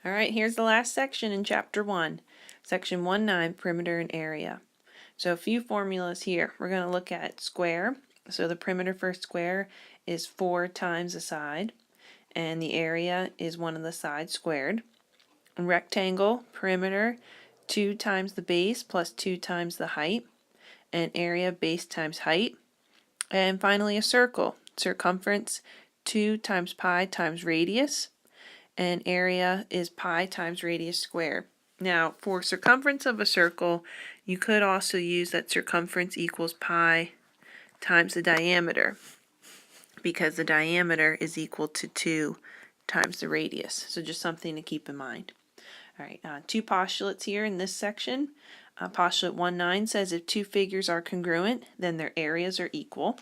All right, here's the last section in Chapter 1, Section 1.9, Perimeter and Area. So a few formulas here. We're going to look at square. So the perimeter for square is 4 times the side, and the area is one of the sides squared. Rectangle, perimeter, 2 times the base plus 2 times the height, and area, base times height. And finally a circle, circumference, 2 times pi times radius, and area is pi times radius squared. Now, for circumference of a circle, you could also use that circumference equals pi times the diameter, because the diameter is equal to 2 times the radius. So just something to keep in mind. All right, two postulates here in this section. Postulate 1.9 says if two figures are congruent, then their areas are equal.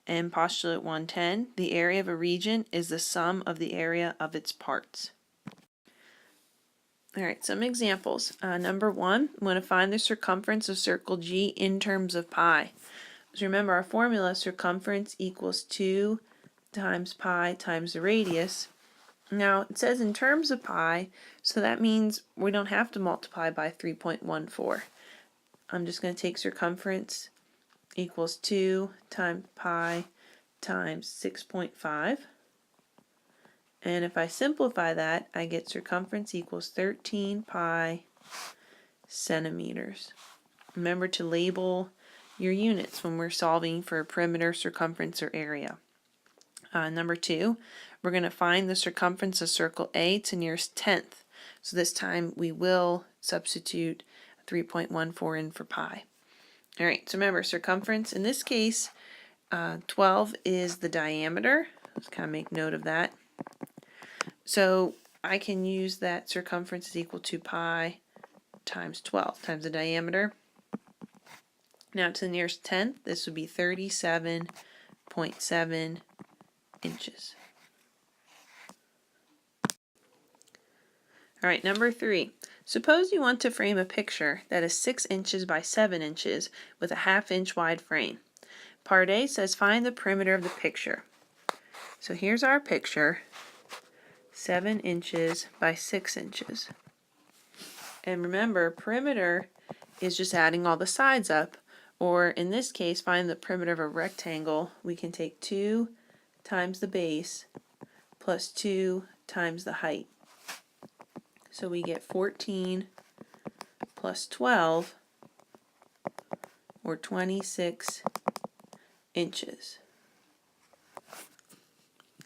And postulate 1.10, the area of a region is the sum of the area of its parts. All right, some examples. Number 1, we want to find the circumference of circle G in terms of pi. So remember our formula, circumference equals 2 times pi times the radius. Now it says in terms of pi, so that means we don't have to multiply by 3.14. I'm just going to take circumference equals 2 times pi times 6.5. And if I simplify that, I get circumference equals 13 pi centimeters. Remember to label your units when we're solving for perimeter, circumference, or area. Number 2, we're going to find the circumference of circle A to nearest tenth. So this time we will substitute 3.14 in for pi. All right, so remember circumference, in this case, 12 is the diameter. Let's kind of make note of that. So I can use that circumference is equal to pi times 12 times the diameter. Now to the nearest tenth, this would be 37.7 inches. All right, number 3. Suppose you want to frame a picture that is 6 inches by 7 inches with a 1/2 inch wide frame. Part A says find the perimeter of the picture. So here's our picture, 7 inches by 6 inches. And remember, perimeter is just adding all the sides up, or in this case, find the perimeter of a rectangle. We can take 2 times the base plus 2 times the height. So we get 14 plus 12, or 26 inches.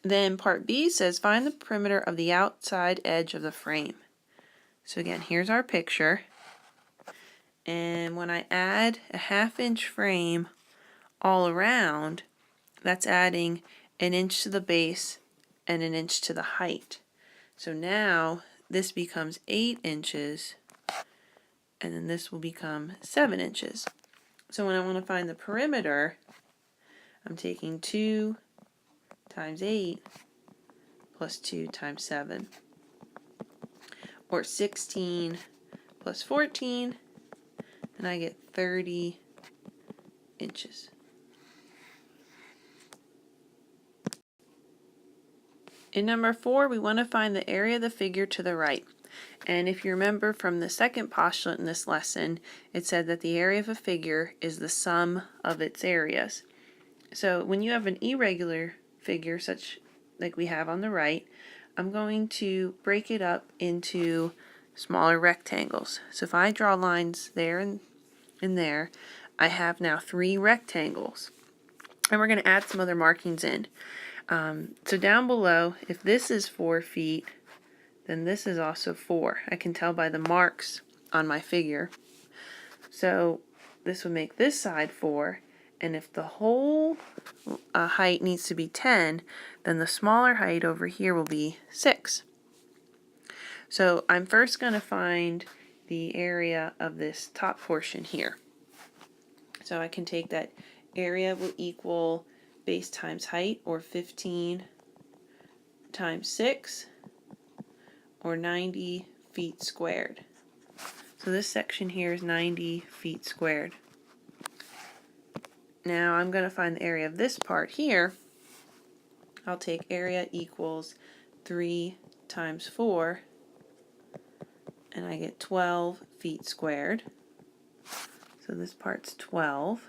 Then part B says find the perimeter of the outside edge of the frame. So again, here's our picture. And when I add a 1/2 inch frame all around, that's adding 1 inch to the base and 1 inch to the height. So now this becomes 8 inches, and then this will become 7 inches. So when I want to find the perimeter, I'm taking 2 times 8 plus 2 times 7, or 16 plus 14, and I get 30 inches. In number 4, we want to find the area of the figure to the right. And if you remember from the second postulate in this lesson, it said that the area of a figure is the sum of its areas. So when you have an irregular figure, such like we have on the right, I'm going to break it up into smaller rectangles. So if I draw lines there and there, I have now 3 rectangles. And we're going to add some other markings in. So down below, if this is 4 feet, then this is also 4. I can tell by the marks on my figure. So this would make this side 4, and if the whole height needs to be 10, then the smaller height over here will be 6. So I'm first going to find the area of this top portion here. So I can take that area will equal base times height, or 15 times 6, or 90 feet squared. So this section here is 90 feet squared. Now I'm going to find the area of this part here. I'll take area equals 3 times 4, and I get 12 feet squared. So this part's 12.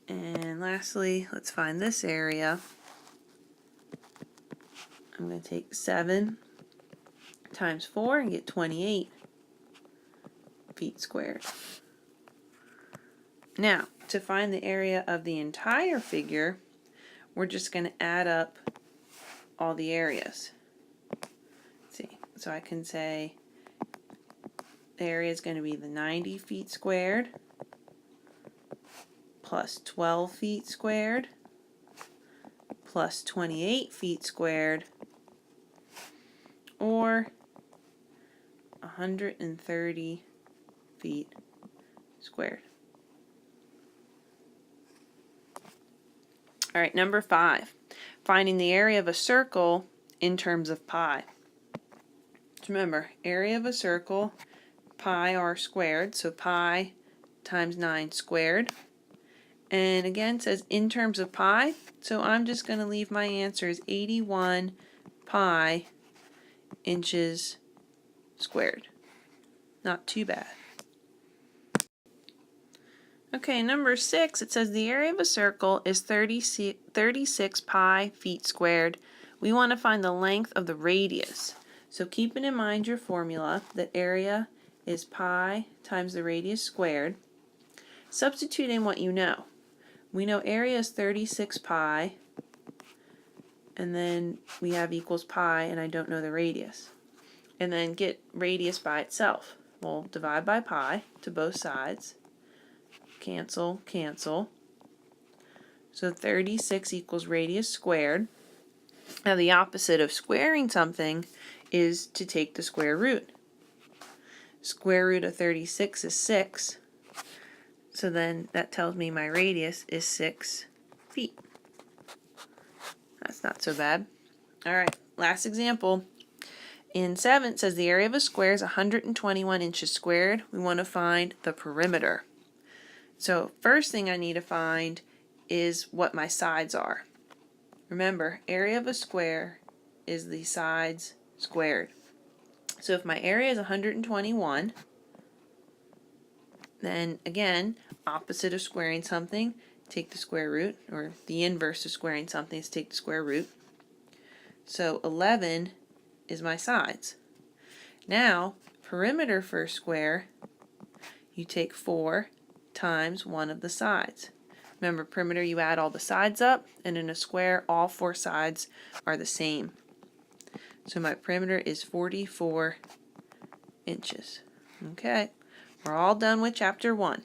And lastly, let's find this area. I'm going to take 7 times 4 and get 28 feet squared. Now, to find the area of the entire figure, we're just going to add up all the areas. Let's see, so I can say the area is going to be the 90 feet squared plus 12 feet squared plus 28 feet squared, or 130 feet squared. All right, number 5, finding the area of a circle in terms of pi. So remember, area of a circle, pi r squared, so pi times 9 squared. And again, it says in terms of pi, so I'm just going to leave my answer as 81 pi inches squared. Not too bad. Okay, number 6, it says the area of a circle is 36 pi feet squared. We want to find the length of the radius. So keeping in mind your formula that area is pi times the radius squared, substitute in what you know. We know area is 36 pi, and then we have equals pi, and I don't know the radius. And then get radius by itself. We'll divide by pi to both sides. Cancel, cancel. So 36 equals radius squared. Now the opposite of squaring something is to take the square root. Square root of 36 is 6. So then that tells me my radius is 6 feet. That's not so bad. All right, last example. In 7, it says the area of a square is 121 inches squared. We want to find the perimeter. So first thing I need to find is what my sides are. Remember, area of a square is the sides squared. So if my area is 121, then again, opposite of squaring something, take the square root, or the inverse of squaring something is take the square root. So 11 is my sides. Now, perimeter for a square, you take 4 times one of the sides. Remember, perimeter, you add all the sides up, and in a square, all 4 sides are the same. So my perimeter is 44 inches. Okay, we're all done with chapter 1.